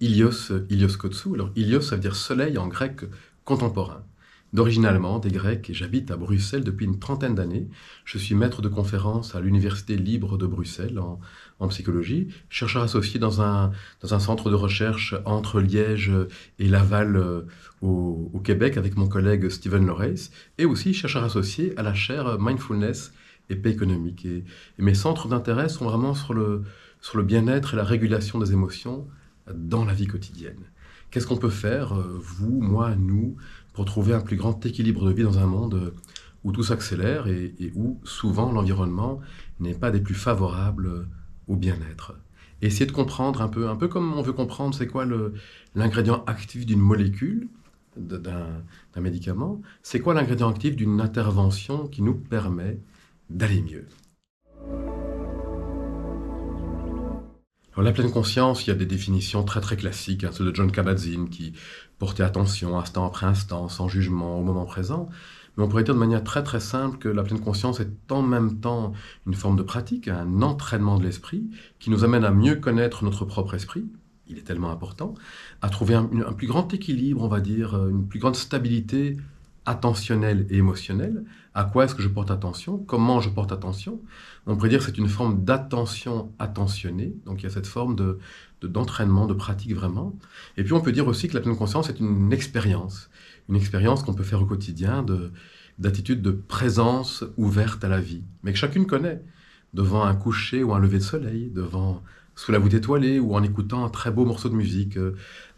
Ilios Kotsou. Alors, Ilios, ça veut dire soleil en grec contemporain. D'origine allemande et grecque, et j'habite à Bruxelles depuis une trentaine d'années. Je suis maître de conférence à l'Université libre de Bruxelles en psychologie, chercheur associé dans un centre de recherche entre Liège et Laval au Québec avec mon collègue Steven Loreis, et aussi chercheur associé à la chaire Mindfulness et paix économique. Et mes centres d'intérêt sont vraiment sur le bien-être et la régulation des émotions dans la vie quotidienne. Qu'est-ce qu'on peut faire, vous, moi, nous, pour trouver un plus grand équilibre de vie dans un monde où tout s'accélère et où souvent l'environnement n'est pas des plus favorables au bien-être. Et essayer de comprendre un peu comme on veut comprendre c'est quoi l'ingrédient actif d'une molécule, d'un médicament, c'est quoi l'ingrédient actif d'une intervention qui nous permet d'aller mieux. Alors, la pleine conscience, il y a des définitions très très classiques, ceux de John Kabat-Zinn qui portait attention instant après instant, sans jugement, au moment présent. Mais on pourrait dire de manière très très simple que la pleine conscience est en même temps une forme de pratique, un entraînement de l'esprit qui nous amène à mieux connaître notre propre esprit. Il est tellement important, à trouver un plus grand équilibre, on va dire, une plus grande stabilité attentionnelle et émotionnelle. À quoi est-ce que je porte attention? Comment je porte attention? On pourrait dire que c'est une forme d'attention attentionnée, donc il y a cette forme d'entraînement, de pratique vraiment. Et puis on peut dire aussi que la pleine conscience est une expérience qu'on peut faire au quotidien, d'attitude de présence ouverte à la vie, mais que chacune connaît, devant un coucher ou un lever de soleil, sous la voûte étoilée ou en écoutant un très beau morceau de musique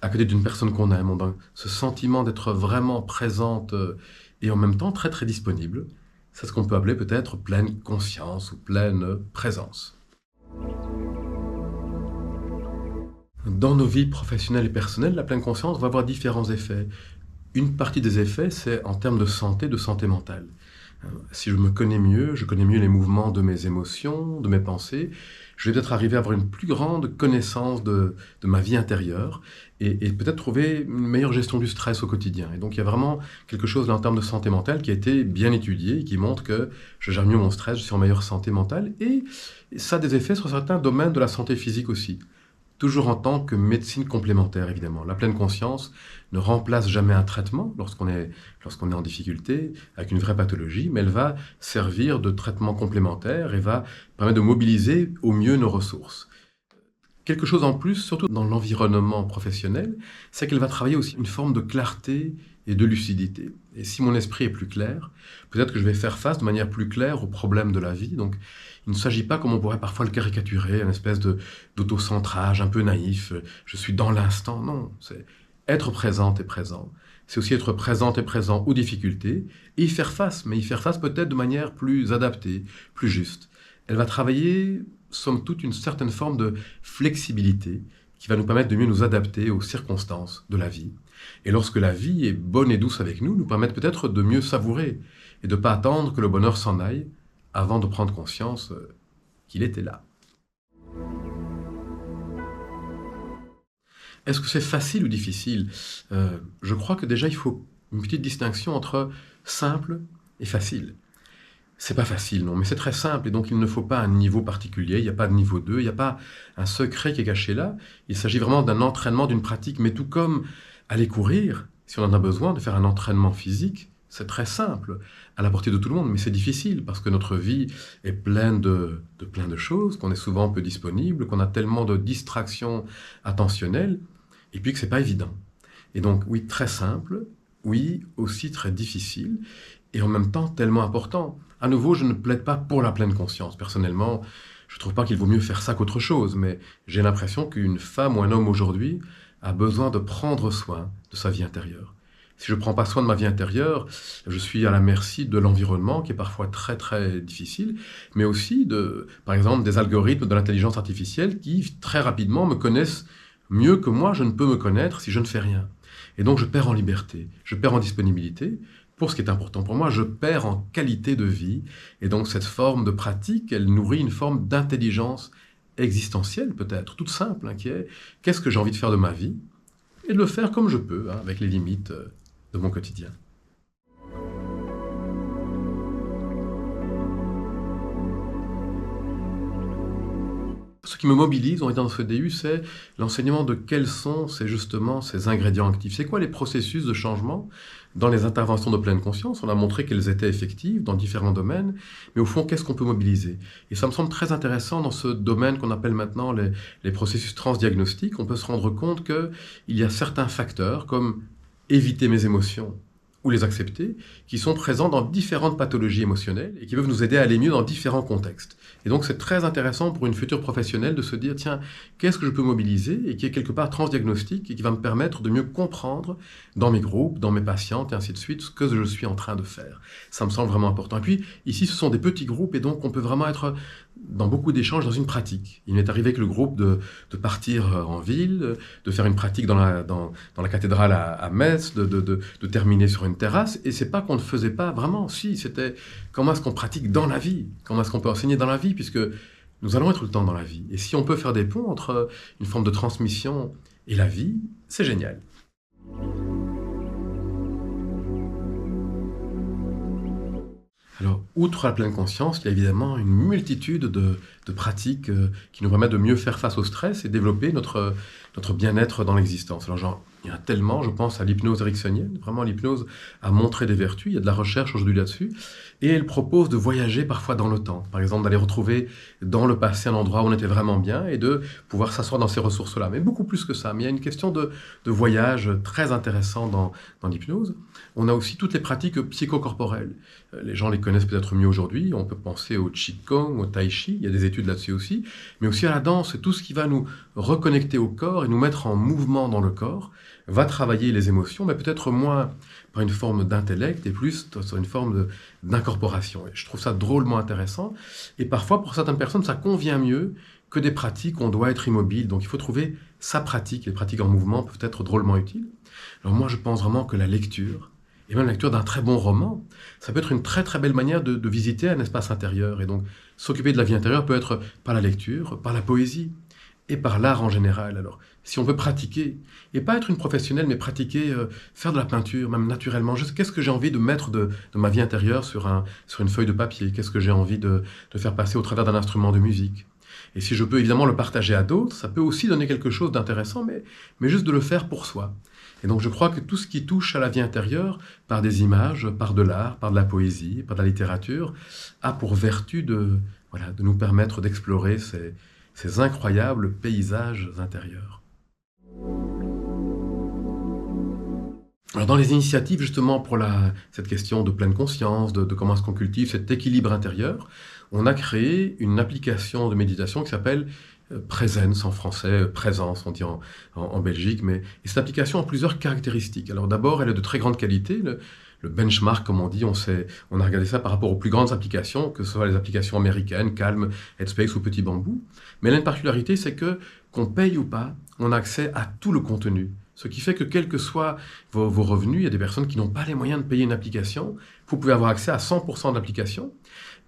à côté d'une personne qu'on aime. Ce sentiment d'être vraiment présente et en même temps très très disponible, c'est ce qu'on peut appeler peut-être pleine conscience ou pleine présence. Dans nos vies professionnelles et personnelles, la pleine conscience va avoir différents effets. Une partie des effets, c'est en termes de santé mentale. Si je me connais mieux, je connais mieux les mouvements de mes émotions, de mes pensées, je vais peut-être arriver à avoir une plus grande connaissance de ma vie intérieure et peut-être trouver une meilleure gestion du stress au quotidien. Et donc il y a vraiment quelque chose là, en termes de santé mentale qui a été bien étudié et qui montre que je gère mieux mon stress, je suis en meilleure santé mentale et ça a des effets sur certains domaines de la santé physique aussi. Toujours en tant que médecine complémentaire, évidemment. La pleine conscience ne remplace jamais un traitement lorsqu'on est en difficulté avec une vraie pathologie, mais elle va servir de traitement complémentaire et va permettre de mobiliser au mieux nos ressources. Quelque chose en plus, surtout dans l'environnement professionnel, c'est qu'elle va travailler aussi une forme de clarté et de lucidité. Et si mon esprit est plus clair, peut-être que je vais faire face de manière plus claire aux problèmes de la vie. Donc, il ne s'agit pas, comme on pourrait parfois le caricaturer, une espèce d'autocentrage un peu naïf. Je suis dans l'instant. Non, c'est être présente et présent. C'est aussi être présente et présent aux difficultés et y faire face, mais y faire face peut-être de manière plus adaptée, plus juste. Elle va travailler, somme toute, une certaine forme de flexibilité qui va nous permettre de mieux nous adapter aux circonstances de la vie. Et lorsque la vie est bonne et douce avec nous permettre peut-être de mieux savourer et de ne pas attendre que le bonheur s'en aille avant de prendre conscience qu'il était là. Est-ce que c'est facile ou difficile? Je crois que déjà il faut une petite distinction entre simple et facile. C'est pas facile, non, mais c'est très simple et donc il ne faut pas un niveau particulier, il n'y a pas de niveau 2, il n'y a pas un secret qui est caché là. Il s'agit vraiment d'un entraînement, d'une pratique, mais tout comme aller courir, si on en a besoin de faire un entraînement physique, c'est très simple, à la portée de tout le monde, mais c'est difficile parce que notre vie est pleine de plein de choses, qu'on est souvent peu disponible, qu'on a tellement de distractions attentionnelles, et puis que c'est pas évident. Et donc oui, très simple, oui, aussi très difficile, et en même temps tellement important. À nouveau, je ne plaide pas pour la pleine conscience. Personnellement, je ne trouve pas qu'il vaut mieux faire ça qu'autre chose, mais j'ai l'impression qu'une femme ou un homme aujourd'hui a besoin de prendre soin de sa vie intérieure. Si je ne prends pas soin de ma vie intérieure, je suis à la merci de l'environnement qui est parfois très très difficile, mais aussi par exemple, des algorithmes de l'intelligence artificielle qui très rapidement me connaissent mieux que moi, je ne peux me connaître si je ne fais rien. Et donc je perds en liberté, je perds en disponibilité. Pour ce qui est important pour moi, je perds en qualité de vie. Et donc cette forme de pratique, elle nourrit une forme d'intelligence existentielle peut-être, toute simple, qui est qu'est-ce que j'ai envie de faire de ma vie? Et de le faire comme je peux, avec les limites de mon quotidien. Ce qui me mobilise, on est dans ce DU, c'est l'enseignement de quels sont justement ces ingrédients actifs. C'est quoi les processus de changement dans les interventions de pleine conscience? On a montré qu'elles étaient effectives dans différents domaines, mais au fond, qu'est-ce qu'on peut mobiliser? Et ça me semble très intéressant dans ce domaine qu'on appelle maintenant les processus transdiagnostiques. On peut se rendre compte qu'il y a certains facteurs, comme éviter mes émotions ou les accepter, qui sont présents dans différentes pathologies émotionnelles et qui peuvent nous aider à aller mieux dans différents contextes. Et donc c'est très intéressant pour une future professionnelle de se dire, tiens, qu'est-ce que je peux mobiliser et qui est quelque part transdiagnostique et qui va me permettre de mieux comprendre dans mes groupes, dans mes patientes et ainsi de suite, ce que je suis en train de faire. Ça me semble vraiment important. Et puis ici, ce sont des petits groupes et donc on peut vraiment être dans beaucoup d'échanges dans une pratique. Il m'est arrivé avec le groupe de partir en ville, de faire une pratique dans la cathédrale à Metz, de terminer sur une terrasse. Et c'est pas qu'on ne faisait pas vraiment, si, c'était comment est-ce qu'on pratique dans la vie, comment est-ce qu'on peut enseigner dans la vie, puisque nous allons être tout le temps dans la vie. Et si on peut faire des ponts entre une forme de transmission et la vie, c'est génial. Alors, outre la pleine conscience, il y a évidemment une multitude de pratiques qui nous permettent de mieux faire face au stress et développer notre bien-être dans l'existence. Alors, il y en a tellement, je pense à l'hypnose ericksonienne. Vraiment, l'hypnose a montré des vertus, il y a de la recherche aujourd'hui là-dessus, et elle propose de voyager parfois dans le temps. Par exemple, d'aller retrouver dans le passé un endroit où on était vraiment bien et de pouvoir s'asseoir dans ces ressources-là. Mais beaucoup plus que ça. Mais il y a une question de voyage très intéressant dans l'hypnose. On a aussi toutes les pratiques psychocorporelles. Les gens les connaissent peut-être mieux aujourd'hui. On peut penser au Qigong, au Tai Chi, il y a des études là-dessus aussi. Mais aussi à la danse, tout ce qui va nous reconnecter au corps et nous mettre en mouvement dans le corps, va travailler les émotions, mais peut-être moins par une forme d'intellect et plus sur une forme d'incorporation. Et je trouve ça drôlement intéressant. Et parfois, pour certaines personnes, ça convient mieux que des pratiques où on doit être immobile. Donc il faut trouver sa pratique. Les pratiques en mouvement peuvent être drôlement utiles. Alors moi, je pense vraiment que la lecture, et même la lecture d'un très bon roman, ça peut être une très très belle manière de visiter un espace intérieur. Et donc, s'occuper de la vie intérieure peut être par la lecture, par la poésie, et par l'art en général. Alors, si on veut pratiquer, et pas être une professionnelle, mais pratiquer, faire de la peinture, même naturellement, qu'est-ce que j'ai envie de mettre de ma vie intérieure sur une feuille de papier? Qu'est-ce que j'ai envie de faire passer au travers d'un instrument de musique? Et si je peux évidemment le partager à d'autres, ça peut aussi donner quelque chose d'intéressant, mais juste de le faire pour soi. Et donc je crois que tout ce qui touche à la vie intérieure, par des images, par de l'art, par de la poésie, par de la littérature, a pour vertu de nous permettre d'explorer ces incroyables paysages intérieurs. Alors dans les initiatives justement pour cette question de pleine conscience, de comment est-ce qu'on cultive cet équilibre intérieur, on a créé une application de méditation qui s'appelle Presence en français, présence on dit en Belgique, et cette application a plusieurs caractéristiques. Alors d'abord, elle est de très grande qualité, le benchmark comme on dit, on a regardé ça par rapport aux plus grandes applications, que ce soit les applications américaines, Calm, Headspace ou Petit Bambou. Mais elle a une particularité, c'est que qu'on paye ou pas, on a accès à tout le contenu. Ce qui fait que quels que soient vos revenus, il y a des personnes qui n'ont pas les moyens de payer une application, vous pouvez avoir accès à 100% de l'application.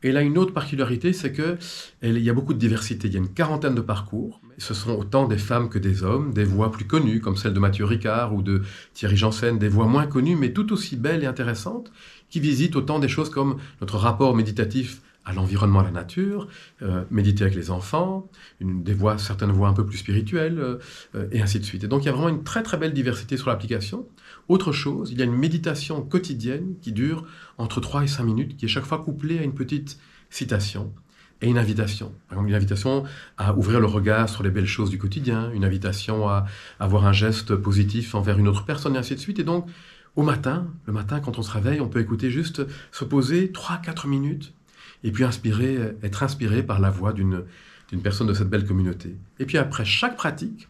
Et là, une autre particularité, c'est qu'il y a beaucoup de diversité. Il y a une quarantaine de parcours. Ce sont autant des femmes que des hommes, des voix plus connues, comme celle de Mathieu Ricard ou de Thierry Janssen, des voix moins connues, mais tout aussi belles et intéressantes, qui visitent autant des choses comme notre rapport méditatif à l'environnement, à la nature, méditer avec les enfants, certaines voix un peu plus spirituelles, et ainsi de suite. Et donc il y a vraiment une très très belle diversité sur l'application. Autre chose, il y a une méditation quotidienne qui dure entre 3 et 5 minutes, qui est chaque fois couplée à une petite citation et une invitation. Par exemple, une invitation à ouvrir le regard sur les belles choses du quotidien, une invitation à avoir un geste positif envers une autre personne, et ainsi de suite. Et donc, le matin, quand on se réveille, on peut écouter juste, se poser 3-4 minutes, et puis être inspiré par la voix d'une personne de cette belle communauté. Et puis après chaque pratique,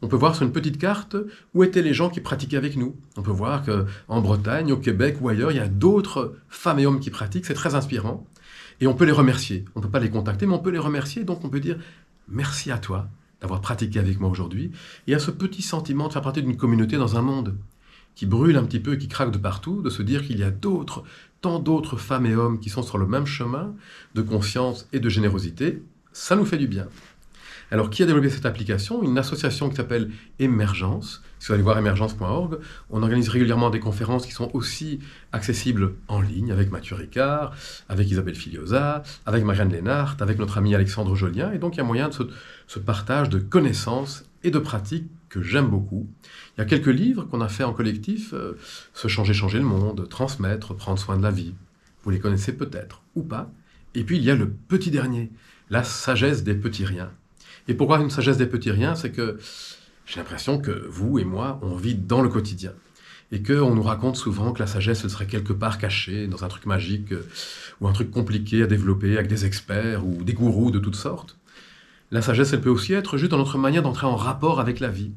on peut voir sur une petite carte où étaient les gens qui pratiquaient avec nous. On peut voir qu'en Bretagne, au Québec ou ailleurs, il y a d'autres femmes et hommes qui pratiquent, c'est très inspirant. Et on peut les remercier. On ne peut pas les contacter, mais on peut les remercier. Donc on peut dire merci à toi d'avoir pratiqué avec moi aujourd'hui. Et à ce petit sentiment de faire partie d'une communauté dans un monde qui brûle un petit peu et qui craque de partout, de se dire qu'il y a tant d'autres femmes et hommes qui sont sur le même chemin de conscience et de générosité, ça nous fait du bien. Alors, qui a développé cette application? Une association qui s'appelle Emergence. Si vous allez voir emergence.org, on organise régulièrement des conférences qui sont aussi accessibles en ligne, avec Mathieu Ricard, avec Isabelle Filiosa, avec Marianne Lénart, avec notre ami Alexandre Jolien. Et donc, il y a moyen de ce partage de connaissances et de pratiques que j'aime beaucoup. Il y a quelques livres qu'on a fait en collectif, Se changer, changer le monde, Transmettre, Prendre soin de la vie. Vous les connaissez peut-être, ou pas. Et puis, il y a le petit dernier, La sagesse des petits riens. Et pourquoi une sagesse des petits riens? C'est que j'ai l'impression que vous et moi, on vit dans le quotidien. Et qu'on nous raconte souvent que la sagesse, elle serait quelque part cachée dans un truc magique ou un truc compliqué à développer avec des experts ou des gourous de toutes sortes. La sagesse, elle peut aussi être juste dans notre manière d'entrer en rapport avec la vie.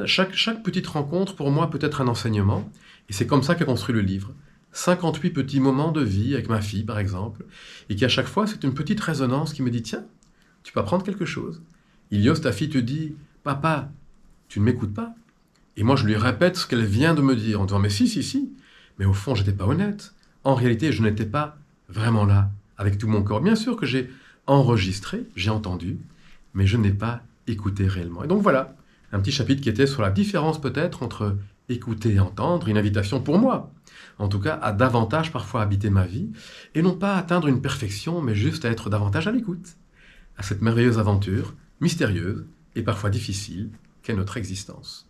Chaque petite rencontre, pour moi, peut être un enseignement. Et c'est comme ça qu'a construit le livre. 58 petits moments de vie avec ma fille, par exemple. Et qui, à chaque fois, c'est une petite résonance qui me dit, tiens, tu peux apprendre quelque chose. Ilios, ta fille te dit, papa, tu ne m'écoutes pas. Et moi, je lui répète ce qu'elle vient de me dire en disant, mais si, si, si. Mais au fond, j'étais pas honnête. En réalité, je n'étais pas vraiment là, avec tout mon corps. Bien sûr que j'ai enregistré, j'ai entendu, mais je n'ai pas écouté réellement. Et donc voilà, un petit chapitre qui était sur la différence peut-être entre écouter et entendre, une invitation pour moi, en tout cas à davantage parfois habiter ma vie, et non pas atteindre une perfection, mais juste à être davantage à l'écoute, à cette merveilleuse aventure, mystérieuse et parfois difficile, qu'est notre existence.